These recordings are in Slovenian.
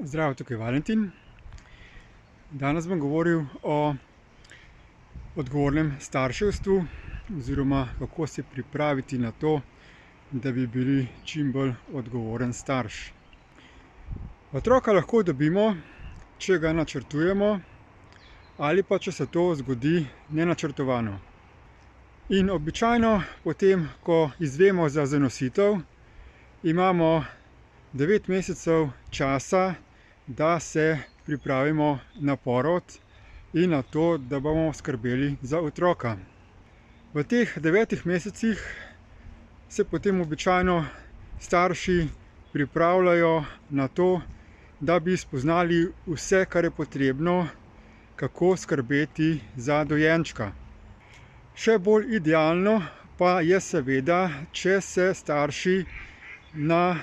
Zdravo, tukaj je Valentin. Danes bom govoril o odgovornem starševstvu oziroma kako se pripraviti na to, da bi bili čim bolj odgovoren starš. Otroka lahko dobimo, če ga načrtujemo ali pa če se to zgodi nenačrtovano. In običajno potem, ko izvemo za zanositev, imamo 9 mesecev časa, da se pripravimo na porod in na to, da bomo skrbeli za otroka. V teh 9 mesecih se potem običajno starši pripravljajo na to, da bi spoznali vse, kar je potrebno, kako skrbeti za dojenčka. Še bolj idealno pa je seveda, če se starši na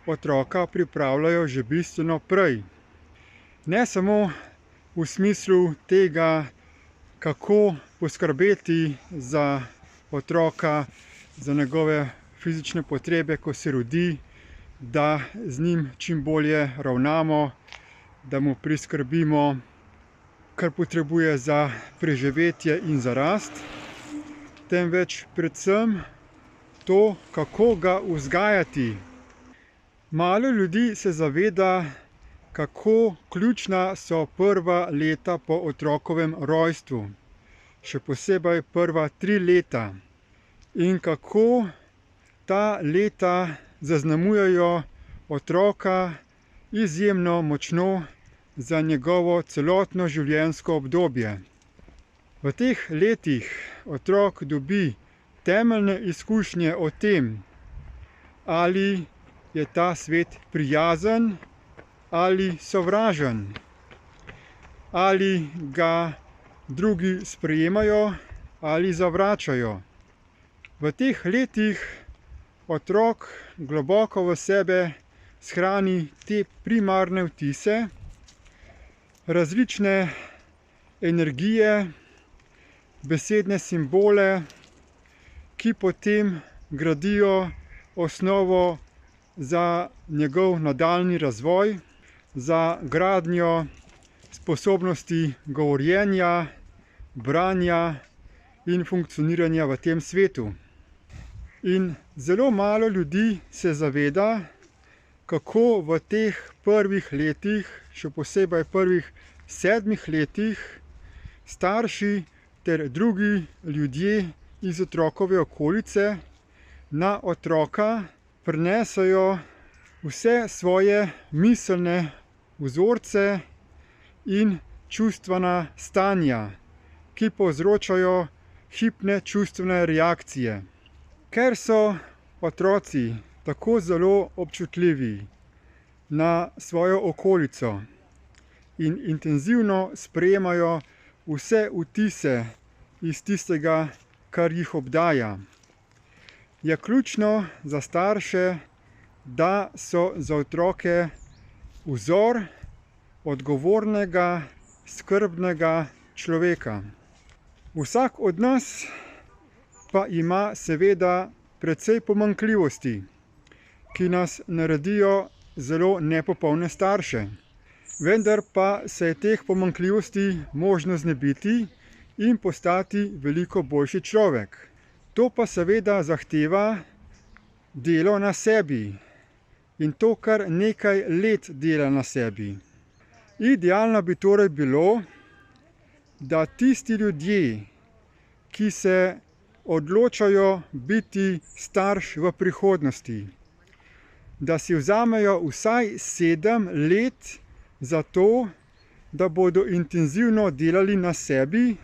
otroka pripravljajo že bistveno prej. Ne samo v smislu tega, kako poskrbeti za otroka, za njegove fizične potrebe, ko se rodi, da z njim čim bolje ravnamo, da mu priskrbimo, kar potrebuje za preživetje in za rast, temveč predvsem to, kako ga vzgajati. Malo ljudi se zaveda, kako ključna so prva leta po otrokovem rojstvu, še posebej prva 3 leta, in kako ta leta zaznamujejo otroka izjemno močno za njegovo celotno življenjsko obdobje. V teh letih otrok dobi temeljne izkušnje o tem, ali je ta svet prijazen ali sovražen, ali ga drugi sprejemajo ali zavračajo. V teh letih otrok globoko v sebe shrani te primarne vtise, različne energije, besedne simbole, ki potem gradijo osnovo za njegov nadaljnji razvoj, za gradnjo sposobnosti govorjenja, branja in funkcioniranja v tem svetu. In zelo malo ljudi se zaveda, kako v teh prvih letih, še posebej prvih 7 letih, starši ter drugi ljudje iz otrokove okolice na otroka prenesejo vse svoje miselne vzorce in čustvena stanja, ki povzročajo hipne čustvene reakcije. Ker so otroci tako zelo občutljivi na svojo okolico in intenzivno sprejemajo vse vtise iz tistega, kar jih obdaja, je ključno za starše, da so za otroke vzor odgovornega, skrbnega človeka. Vsak od nas pa ima seveda precej pomanjkljivosti, ki nas naredijo zelo nepopolne starše. Vendar pa se je teh pomanjkljivosti možno znebiti in postati veliko boljši človek. To pa seveda zahteva delo na sebi, in to kar nekaj let dela na sebi. Idealno bi torej bilo, da tisti ljudje, ki se odločajo biti starš v prihodnosti, da si vzamejo vsaj 7 let za to, da bodo intenzivno delali na sebi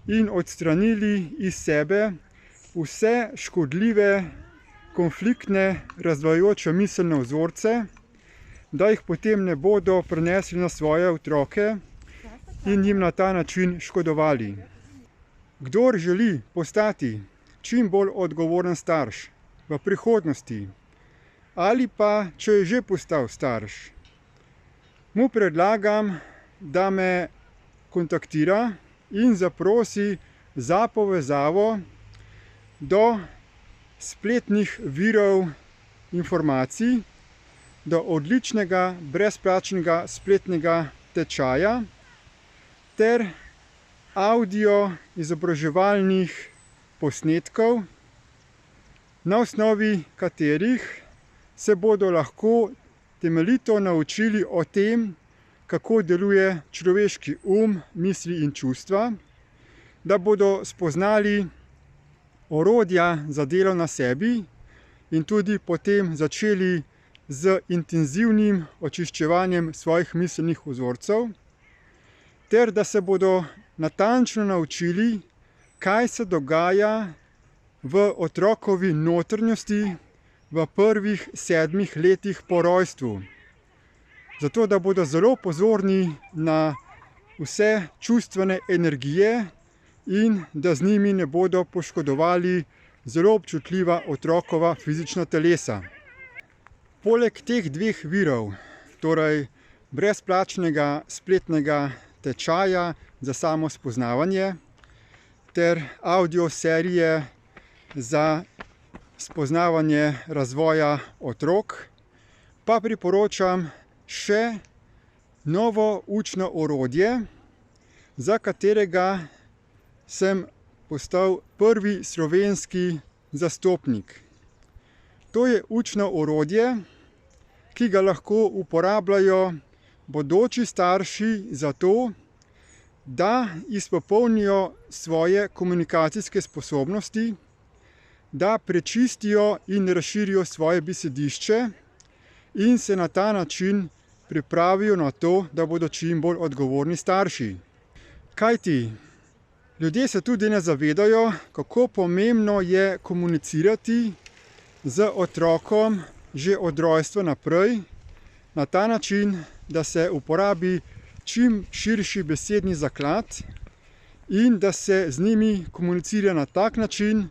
in odstranili iz sebe vse škodljive, konfliktne, razdvajajoče miselne vzorce, da jih potem ne bodo prenesli na svoje otroke in jim na ta način škodovali. Kdor želi postati čim bolj odgovoren starš v prihodnosti, ali pa če je že postal starš, mu predlagam, da me kontaktira in zaprosi za povezavo do spletnih virov informacij, do odličnega brezplačnega spletnega tečaja ter audio izobraževalnih posnetkov, na osnovi katerih se bodo lahko temeljito naučili o tem, kako deluje človeški misli in čustva, da bodo spoznali orodja za delo na sebi in tudi potem začeli z intenzivnim očiščevanjem svojih miselnih vzorcev, ter da se bodo natančno naučili, kaj se dogaja v otrokovi notranjosti v prvih 7 letih po rojstvu. Zato, da bodo zelo pozorni na vse čustvene energije in da z njimi ne bodo poškodovali zelo občutljiva otrokova fizična telesa. Poleg teh 2 virov, torej brezplačnega spletnega tečaja za samo spoznavanje ter audio serije za spoznavanje razvoja otrok, pa priporočam še novo učno orodje, za katerega sem postal prvi slovenski zastopnik. To je učno orodje, ki ga lahko uporabljajo bodoči starši za to, da izpopolnijo svoje komunikacijske sposobnosti, da prečistijo in razširijo svoje besedišče in se na ta način pripravijo na to, da bodo čim bolj odgovorni starši. Kajti ljudje se tudi ne zavedajo, kako pomembno je komunicirati z otrokom že od rojstva naprej, na ta način, da se uporabi čim širši besedni zaklad in da se z njimi komunicira na tak način,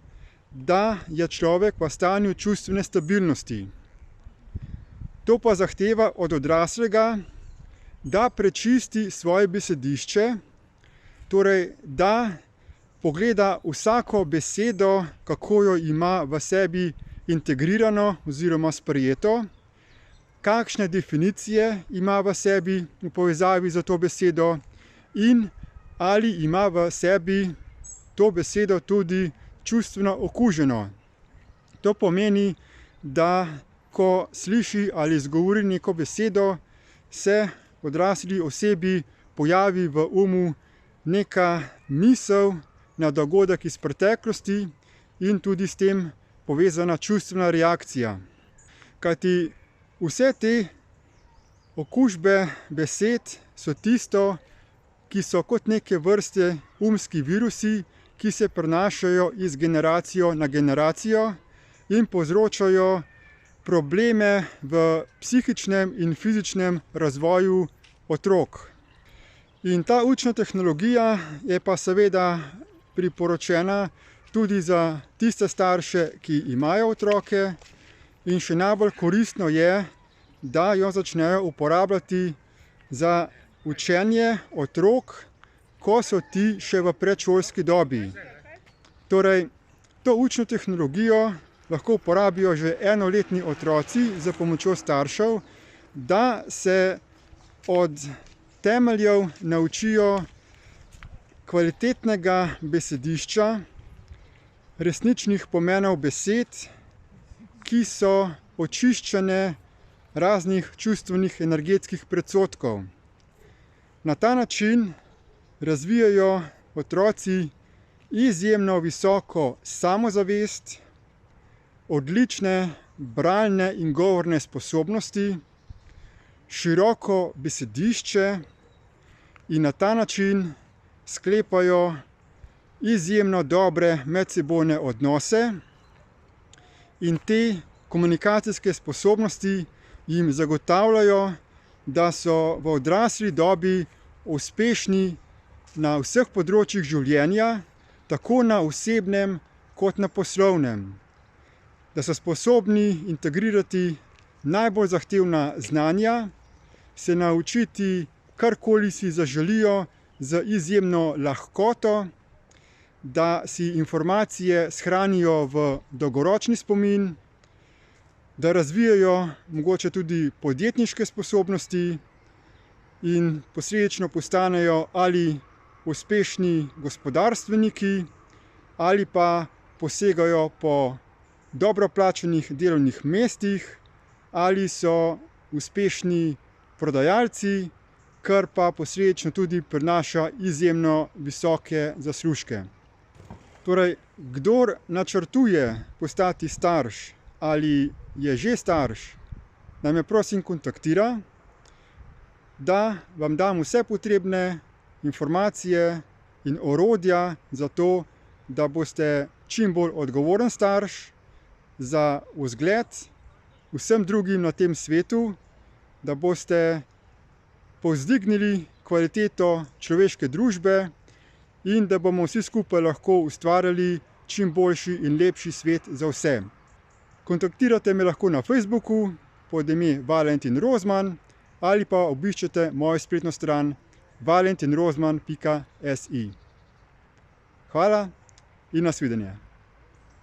da je človek v stanju čustvene stabilnosti. To pa zahteva od odraslega, da prečisti svoje besedišče, torej da pogleda vsako besedo, kako jo ima v sebi integrirano oziroma sprejeto, kakšne definicije ima v sebi v povezavi z to besedo in ali ima v sebi to besedo tudi čustveno okuženo. To pomeni, da ko sliši ali izgovori neko besedo, se odrasli osebi pojavi v neka misel na dogodek iz preteklosti in tudi s tem povezana čustvena reakcija. Kajti vse te okužbe besed so tisto, ki so kot neke vrste umski virusi, ki se prenašajo iz generacijo na generacijo in povzročajo probleme v psihičnem in fizičnem razvoju otrok. In ta učna tehnologija je pa seveda priporočena tudi za tiste starše, ki imajo otroke, in še najbolj koristno je, da jo začnejo uporabljati za učenje otrok, ko so ti še v predšolski dobi. Torej, to učno tehnologijo lahko uporabijo že enoletni otroci za pomočjo staršev, da se od temeljev naučijo kvalitetnega besedišča, resničnih pomenov besed, ki so očiščene raznih čustvenih energetskih predsodkov. Na ta način razvijajo otroci izjemno visoko samozavest, odlične bralne in govorne sposobnosti, široko besedišče in na ta način sklepajo izjemno dobre medsebojne odnose in te komunikacijske sposobnosti jim zagotavljajo, da so v odrasli dobi uspešni na vseh področjih življenja, tako na osebnem kot na poslovnem. Da so sposobni integrirati najbolj zahtevna znanja, se naučiti karkoli si zaželijo z izjemno lahkoto, da si informacije shranijo v dolgoročni spomin, da razvijajo mogoče tudi podjetniške sposobnosti in posledično postanejo ali uspešni gospodarstveniki ali pa posegajo po dobro plačanih delovnih mestih ali so uspešni prodajalci, kar pa posledično tudi prinaša izjemno visoke zaslužke. Torej, kdor načrtuje postati starš ali je že starš, naj me prosim kontaktira, da vam dam vse potrebne informacije in orodja za to, da boste čim bolj odgovoren starš, za vzgled vsem drugim na tem svetu, da boste povzdignili kvaliteto človeške družbe in da bomo vsi skupaj lahko ustvarjali čim boljši in lepši svet za vse. Kontaktirate me lahko na Facebooku pod ime Valentin Rozman ali pa obiščete mojo spletno stran valentinrozman.si. Hvala in nasvidenje.